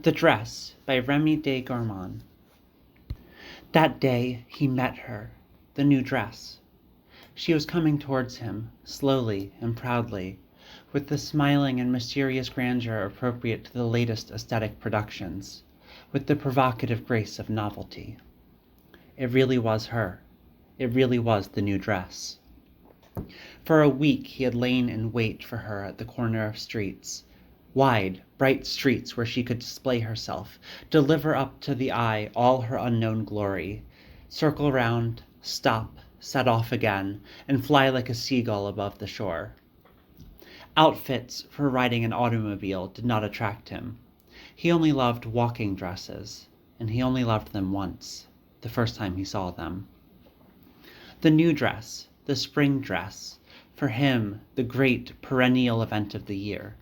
The Dress by Remy de Gourmont. That day he met her, the new dress. She was coming towards him, slowly and proudly, with the smiling and mysterious grandeur appropriate to the latest aesthetic productions, with the provocative grace of novelty. It really was her. It really was the new dress. For a week he had lain in wait for her at the corner of streets, wide, bright streets where she could display herself, deliver up to the eye all her unknown glory, circle round, stop, set off again, and fly like a seagull above the shore. Outfits for riding an automobile did not attract him. He only loved walking dresses, and he only loved them once, the first time he saw them. The new dress, the spring dress, for him the great perennial event of the year.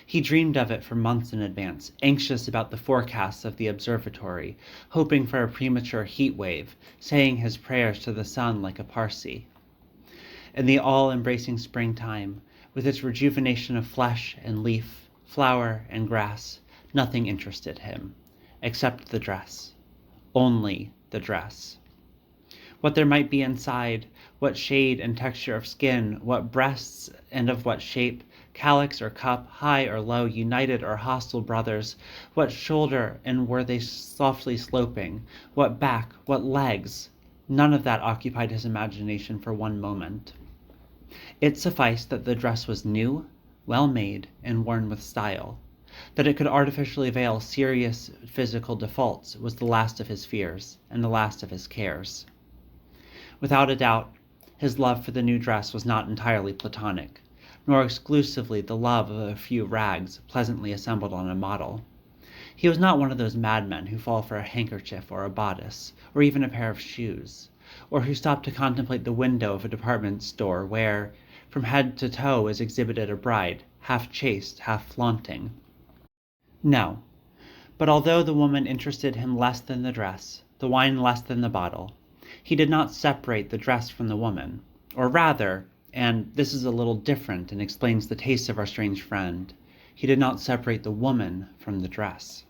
He dreamed of it for months in advance, anxious about the forecasts of the observatory, hoping for a premature heat wave, saying his prayers to the sun like a Parsi. In the all-embracing springtime, with its rejuvenation of flesh and leaf, flower and grass, nothing interested him, except the dress. Only the dress. What there might be inside, what shade and texture of skin, what breasts and of what shape, calyx or cup, high or low, united or hostile brothers, what shoulder and were they softly sloping, what back, what legs, none of that occupied his imagination for one moment. It sufficed that the dress was new, well made, and worn with style. That it could artificially veil serious physical defaults was the last of his fears, and the last of his cares. Without a doubt, his love for the new dress was not entirely platonic, nor exclusively the love of a few rags pleasantly assembled on a model. He was not one of those madmen who fall for a handkerchief or a bodice, or even a pair of shoes, or who stop to contemplate the window of a department store where, from head to toe, is exhibited a bride, half chaste, half flaunting. No, but although the woman interested him less than the dress, the wine less than the bottle, he did not separate the dress from the woman, or rather, and this is a little different and explains the taste of our strange friend, he did not separate the woman from the dress.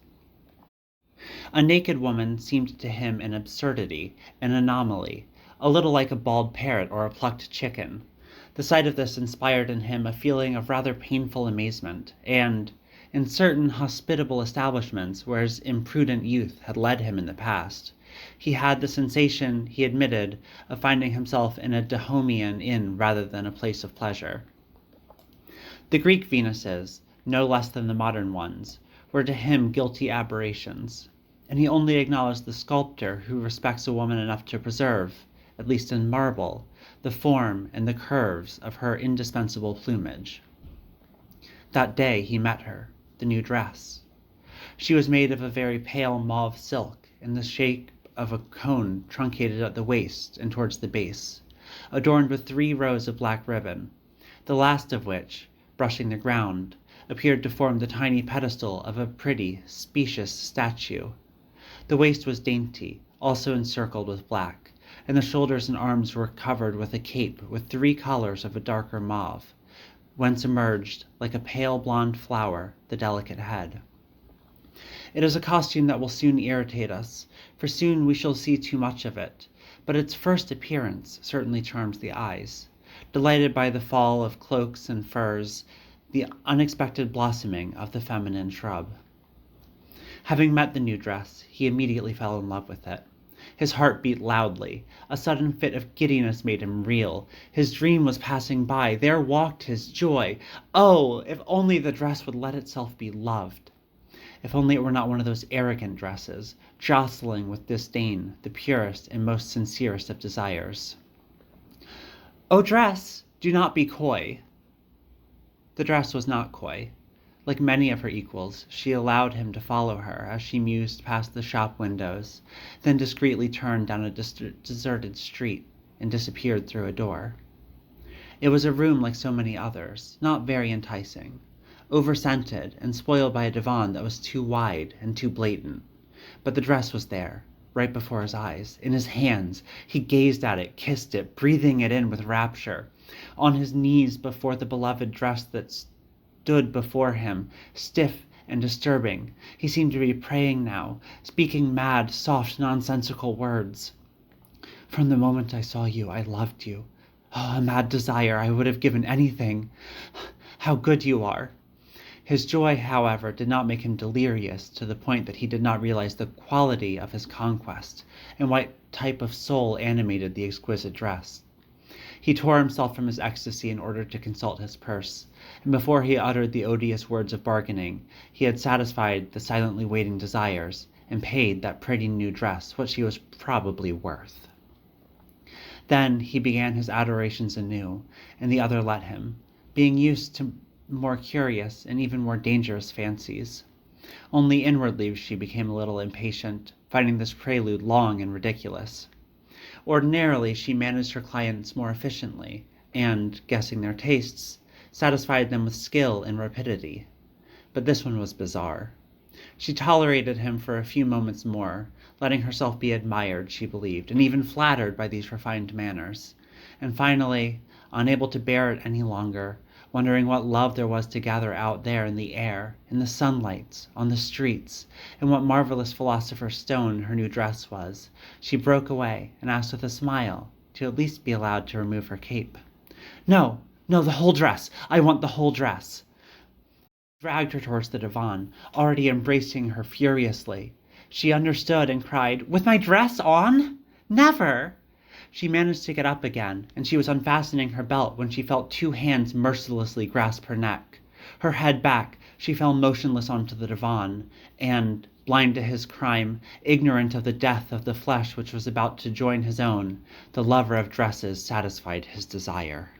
A naked woman seemed to him an absurdity, an anomaly, a little like a bald parrot or a plucked chicken. The sight of this inspired in him a feeling of rather painful amazement, and, in certain hospitable establishments where his imprudent youth had led him in the past, he had the sensation, he admitted, of finding himself in a Dahomean inn rather than a place of pleasure. The Greek Venuses, no less than the modern ones, were to him guilty aberrations, and he only acknowledged the sculptor who respects a woman enough to preserve, at least in marble, the form and the curves of her indispensable plumage. That day he met her, the new dress. She was made of a very pale mauve silk, in the shape of a cone truncated at the waist and towards the base, adorned with 3 rows of black ribbon, the last of which, brushing the ground, appeared to form the tiny pedestal of a pretty, specious statue. The waist was dainty, also encircled with black, and the shoulders and arms were covered with a cape with 3 colors of a darker mauve, whence emerged, like a pale blonde flower, the delicate head. It is a costume that will soon irritate us, for soon we shall see too much of it, but its first appearance certainly charms the eyes, delighted by the fall of cloaks and furs, the unexpected blossoming of the feminine shrub. Having met the new dress, he immediately fell in love with it. His heart beat loudly. A sudden fit of giddiness made him reel. His dream was passing by. There walked his joy. Oh, if only the dress would let itself be loved. If only it were not one of those arrogant dresses, jostling with disdain the purest and most sincerest of desires. "O dress, do not be coy." The dress was not coy. Like many of her equals, she allowed him to follow her as she mused past the shop windows, then discreetly turned down a deserted street and disappeared through a door. It was a room like so many others, not very enticing, over-scented and spoiled by a divan that was too wide and too blatant. But the dress was there, right before his eyes, in his hands. He gazed at it, kissed it, breathing it in with rapture. On his knees before the beloved dress that stood before him, stiff and disturbing. He seemed to be praying now, speaking mad, soft, nonsensical words. "From the moment I saw you, I loved you. Oh, a mad desire, I would have given anything. How good you are." His joy, however, did not make him delirious to the point that he did not realize the quality of his conquest and what type of soul animated the exquisite dress. He tore himself from his ecstasy in order to consult his purse, and before he uttered the odious words of bargaining, he had satisfied the silently waiting desires and paid that pretty new dress what she was probably worth. Then he began his adorations anew, and the other let him, being used to more curious and even more dangerous fancies. Only inwardly she became a little impatient, finding this prelude long and ridiculous. Ordinarily she managed her clients more efficiently, and, guessing their tastes, satisfied them with skill and rapidity. But this one was bizarre. She tolerated him for a few moments more, letting herself be admired, she believed, and even flattered by these refined manners, and finally, unable to bear it any longer, wondering what love there was to gather out there in the air, in the sunlights, on the streets, and what marvelous philosopher's stone her new dress was, she broke away and asked with a smile to at least be allowed to remove her cape. "No, no, the whole dress! I want the whole dress!" He dragged her towards the divan, already embracing her furiously. She understood and cried, "With my dress on? Never!" She managed to get up again, and she was unfastening her belt when she felt two hands mercilessly grasp her neck. Her head back, she fell motionless onto the divan, and, blind to his crime, ignorant of the death of the flesh which was about to join his own, the lover of dresses satisfied his desire.